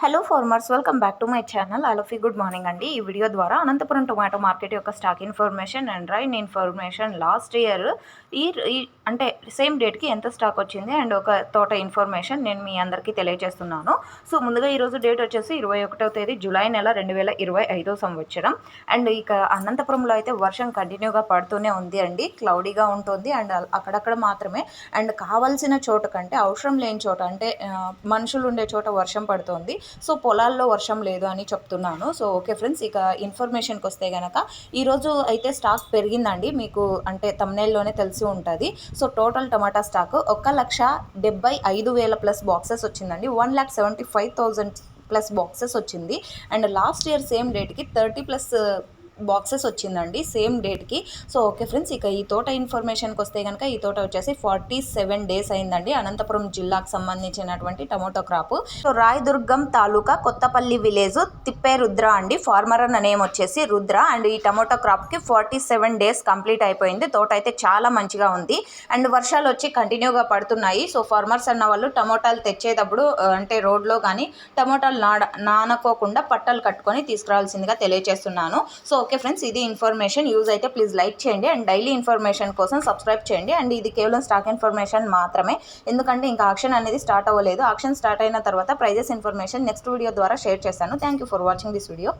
Hello farmers, welcome back to my channel. All of you good morning అండి. ఈ video ద్వారా Anantapuram tomato market యొక్క stock information and rain information, last year ఈ అంటే same డేట్కి ఎంత స్టాక్ వచ్చింది అండ్ ఒక తోట ఇన్ఫర్మేషన్ నేను మీ అందరికీ తెలియజేస్తున్నాను. సో ముందుగా ఈరోజు డేట్ వచ్చేసి 21వ తేదీ జూలై నెల 2025 సంవత్సరం. అండ్ ఇక అనంతపురంలో అయితే వర్షం కంటిన్యూగా పడుతూనే ఉంది అండి. క్లౌడీగా ఉంటుంది అండ్ అక్కడక్కడ మాత్రమే, అండ్ కావాల్సిన చోట కంటే అవసరం లేని చోట అంటే మనుషులు ఉండే చోట వర్షం పడుతుంది. సో పొలాల్లో వర్షం లేదు అని చెప్తున్నాను. సో ఓకే ఫ్రెండ్స్, ఇక ఇన్ఫర్మేషన్కి వస్తే కనుక ఈరోజు అయితే స్టాక్ పెరిగిందండి. మీకు అంటే తమ్నైల్లోనే తెలిసి ఉంటుంది. సో టోటల్ టమాటా స్టాక్ 1,75,000 ప్లస్ బాక్సెస్ వచ్చిందండి. 1,75,000 ప్లస్ బాక్సెస్ వచ్చింది. అండ్ లాస్ట్ ఇయర్ సేమ్ డేట్కి 30 ప్లస్ బాక్సెస్ వచ్చిందండి సేమ్ డేట్కి. సో ఓకే ఫ్రెండ్స్, ఇక ఈ తోట ఇన్ఫర్మేషన్కి వస్తే కనుక ఈ తోట వచ్చేసి 47 డేస్ అయిందండి. అనంతపురం జిల్లాకు సంబంధించినటువంటి టమోటో క్రాప్. సో రాయదుర్గం తాలూకా కొత్తపల్లి విలేజ్ తిప్పే రుద్ర అండి. ఫార్మర్ అన్న నేమ్ వచ్చేసి రుద్ర. అండ్ ఈ టమోటో క్రాప్కి 47 డేస్ కంప్లీట్ అయిపోయింది. తోట అయితే చాలా మంచిగా ఉంది అండ్ వర్షాలు వచ్చి కంటిన్యూగా పడుతున్నాయి. సో ఫార్మర్స్ అన్న వాళ్ళు టమోటాలు తెచ్చేటప్పుడు అంటే రోడ్లో కానీ టమోటాలు నానకోకుండా పట్టలు కట్టుకొని తీసుకురావాల్సిందిగా తెలియజేస్తున్నాను. సో ఓకే ఫ్రెండ్స్, ఇది ఇన్ఫర్మేషన్. యూజ్ అయితే ప్లీజ్ లైక్ చేయండి అండ్ డైలీ ఇన్ఫర్మేషన్ కోసం సబ్స్క్రైబ్ చేయండి. అండ్ ఇది కేవలం స్టాక్ ఇన్ఫర్మేషన్ మాత్రమే, ఎందుకంటే ఇంకా ఆక్షన్ అనేది స్టార్ట్ అవ్వలేదు. ఆక్షన్ స్టార్ట్ అయిన తర్వాత ప్రైజెస్ ఇన్ఫర్మేషన్ నెక్స్ట్ వీడియో ద్వారా షేర్ చేస్తాను. Thank you for watching this video.